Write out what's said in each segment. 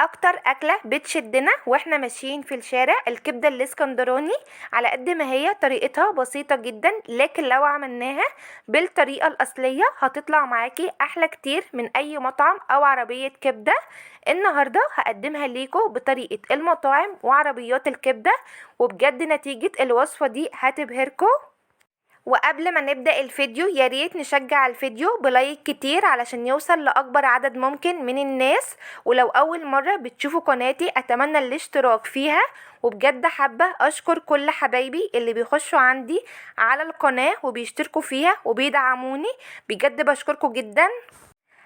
اكتر اكله بتشدنا واحنا ماشيين في الشارع الكبده الاسكندراني. على قد ما هي طريقتها بسيطه جدا، لكن لو عملناها بالطريقه الاصليه هتطلع معاكي احلى كتير من اي مطعم او عربيه كبده. النهارده هقدمها ليكم بطريقه المطاعم وعربيات الكبده، وبجد نتيجه الوصفه دي هتبهركم. وقبل ما نبدأ الفيديو ياريت نشجع الفيديو بلايك كتير علشان يوصل لأكبر عدد ممكن من الناس. ولو أول مرة بتشوفوا قناتي أتمنى الاشتراك فيها. وبجد حابة أشكر كل حبايبي اللي بيخشوا عندي على القناة وبيشتركوا فيها وبيدعموني، بجد بشكركم جدا.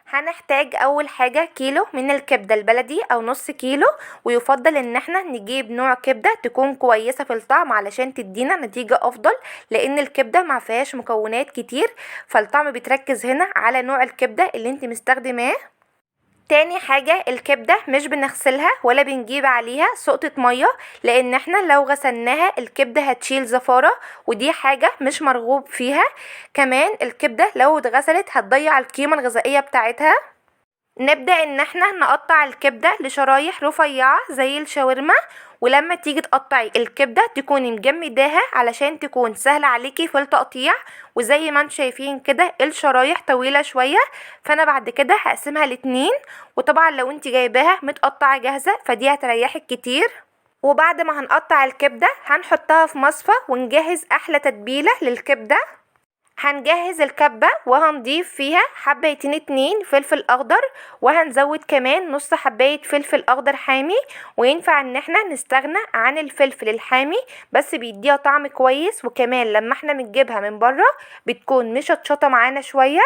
هنحتاج اول حاجة كيلو من الكبدة البلدي او نص كيلو، ويفضل ان احنا نجيب نوع كبدة تكون كويسة في الطعم علشان تدينا نتيجة افضل، لان الكبدة ما فيهاش مكونات كتير، فالطعم بيتركز هنا على نوع الكبدة اللي انت مستخدماه. تاني حاجة الكبدة مش بنغسلها ولا بنجيب عليها سقطة مية، لان احنا لو غسلناها الكبدة هتشيل زفارة، ودي حاجة مش مرغوب فيها. كمان الكبدة لو اتغسلت هتضيع القيمة الغذائية بتاعتها. نبدأ ان احنا نقطع الكبدة لشرايح رفيعة زي الشاورما، ولما تيجي تقطعي الكبدة تكوني مجمداها علشان تكون سهلة عليكي في التقطيع. وزي ما انتم شايفين كده الشرايح طويلة شوية، فانا بعد كده هقسمها لاتنين. وطبعا لو انت جايباها متقطعة جاهزة فدي هتريحك كتير. وبعد ما هنقطع الكبدة هنحطها في مصفى ونجهز احلى تتبيلة للكبدة. هنجهز الكبة وهنضيف فيها حبايتين اتنين فلفل اخضر، وهنزود كمان نص حباية فلفل اخضر حامي. وينفع ان احنا نستغنى عن الفلفل الحامي، بس بيديها طعم كويس، وكمان لما احنا بنجيبها من بره بتكون مشطشطة معانا شوية.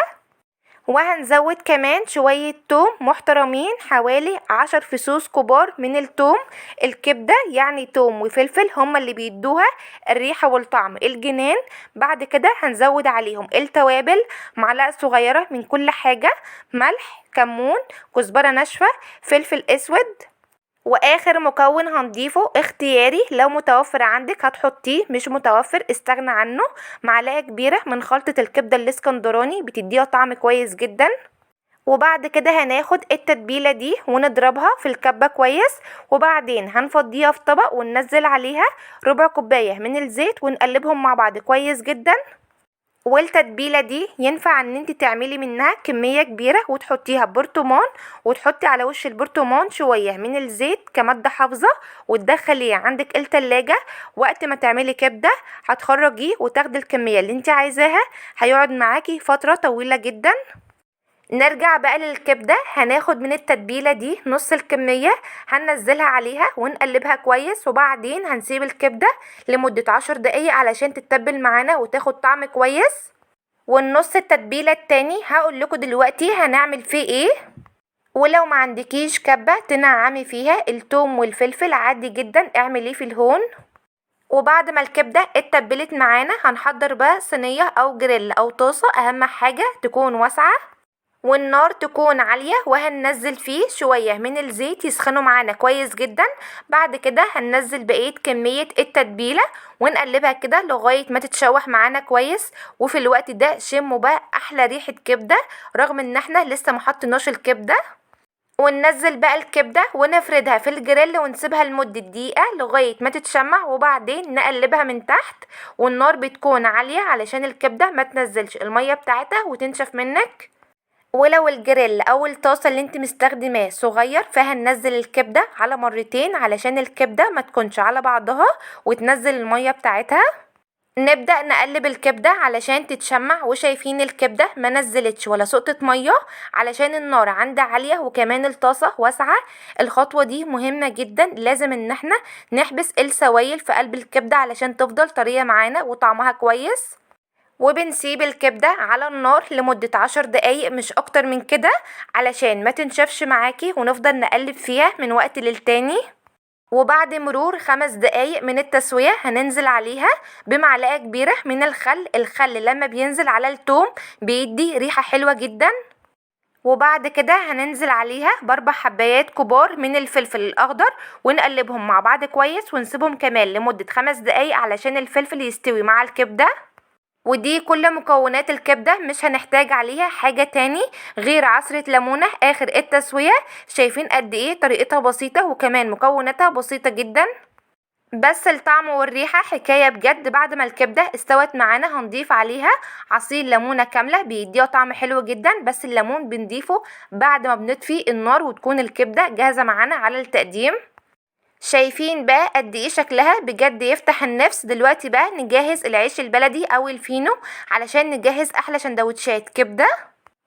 وهنزود كمان شوية توم محترمين، حوالي 10 فصوص كبار من التوم. الكبدة يعني توم وفلفل هما اللي بيدوها الريحة والطعم الجنان. بعد كده هنزود عليهم التوابل، معلقة صغيرة من كل حاجة: ملح، كمون، كزبرة ناشفة، فلفل اسود. واخر مكون هنضيفه اختياري، لو متوفر عندك هتحطيه، مش متوفر استغنى عنه: معلقة كبيرة من خلطة الكبدة الاسكندراني بتديها طعم كويس جدا. وبعد كده هناخد التتبيلة دي ونضربها في الكبة كويس، وبعدين هنفضيها في طبق وننزل عليها ربع كوباية من الزيت ونقلبهم مع بعض كويس جدا. والتتبيله دي ينفع ان انت تعملي منها كميه كبيره وتحطيها ببرطمان، وتحطي على وش البرطمان شويه من الزيت كماده حافظه، وتدخليه عندك التلاجة. وقت ما تعملي كبده هتخرجيه وتاخدي الكميه اللي انت عايزاها، هيقعد معاكي فتره طويله جدا. نرجع بقى للكبدة، هناخد من التتبيلة دي نص الكمية هننزلها عليها ونقلبها كويس، وبعدين هنسيب الكبدة لمدة 10 دقايق علشان تتبل معانا وتاخد طعم كويس. والنص التتبيلة التاني هقول لكم دلوقتي هنعمل فيه ايه. ولو ما عندكيش كبة تنعمي فيها التوم والفلفل عادي جدا، اعمليه في الهون. وبعد ما الكبدة اتبلت معانا هنحضر بقى صينية او جريل او طاسة، اهم حاجة تكون واسعة والنار تكون عالية، وهننزل فيه شوية من الزيت يسخنوا معانا كويس جدا. بعد كده هننزل بقية كمية التتبيلة ونقلبها كده لغاية ما تتشوح معانا كويس. وفي الوقت ده شموا بقى احلى ريحة كبدة رغم ان احنا لسه محطناش الكبدة. وننزل بقى الكبدة ونفردها في الجريل ونسيبها لمدة دقيقة لغاية ما تتشمع، وبعدين نقلبها من تحت. والنار بتكون عالية علشان الكبدة ما تنزلش المية بتاعتها وتنشف منك. ولو الجريل او الطاسه اللي انت مستخدماه صغير فهننزل الكبده على مرتين علشان الكبده ما تكونش على بعضها وتنزل الميه بتاعتها. نبدأ نقلب الكبده علشان تتشمع، وشايفين الكبده ما نزلتش ولا سقطة ميه علشان النار عندها عاليه وكمان الطاسه واسعه. الخطوه دي مهمه جدا، لازم ان احنا نحبس السوائل في قلب الكبده علشان تفضل طريه معانا وطعمها كويس. وبنسيب الكبدة على النار لمدة 10 دقايق مش اكتر من كده علشان ما تنشفش معاكي، ونفضل نقلب فيها من وقت للتاني. وبعد مرور 5 دقايق من التسوية هننزل عليها بمعلقة كبيرة من الخل لما بينزل على التوم بيدي ريحة حلوة جدا. وبعد كده هننزل عليها ب4 حبايات كبار من الفلفل الاخضر ونقلبهم مع بعض كويس، ونسيبهم كمان لمدة 5 دقايق علشان الفلفل يستوي مع الكبدة. ودي كل مكونات الكبدة، مش هنحتاج عليها حاجة تاني غير عصرة ليمونة اخر التسوية. شايفين قد ايه طريقتها بسيطة وكمان مكوناتها بسيطة جدا، بس الطعم والريحة حكاية بجد. بعد ما الكبدة استوت معانا هنضيف عليها عصير ليمونة كاملة بيديها طعم حلو جدا، بس الليمون بنضيفه بعد ما بنطفي النار وتكون الكبدة جاهزة معانا على التقديم. شايفين بقى قد ايه شكلها بجد يفتح النفس. دلوقتي بقى نجهز العيش البلدي او الفينو علشان نجهز احلى سندوتشات كبدة.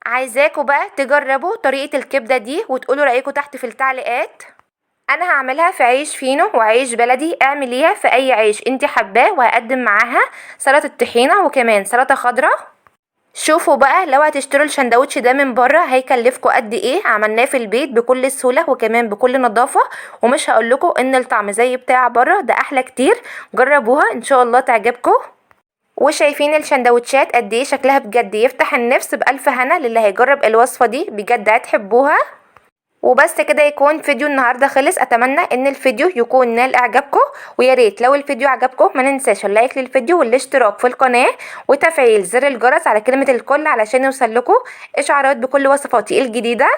عايزاكوا بقى تجربوا طريقة الكبدة دي وتقولوا رأيكم تحت في التعليقات. انا هعملها في عيش فينو وعيش بلدي، اعمليها في اي عيش انت حباه، وهقدم معاها سلطة طحينة وكمان سلطة خضراء. شوفوا بقى لو هتشتروا الشندوتش ده من بره هيكلفكوا قد ايه، عملناه في البيت بكل سهولة وكمان بكل نظافة، ومش هقولكوا ان الطعم زي بتاع بره، ده احلى كتير. جربوها ان شاء الله تعجبكم. وشايفين الشندوتشات قد ايه شكلها بجد يفتح النفس. بألف هنا للي هيجرب الوصفة دي بجد هتحبوها. وبس كده يكون فيديو النهارده خلص. اتمنى ان الفيديو يكون نال اعجابكم، ويا ريت لو الفيديو عجبكم ما ننساش اللايك للفيديو والاشتراك في القناه وتفعيل زر الجرس على كلمه الكل علشان يوصل لكم اشعارات بكل وصفاتي الجديده.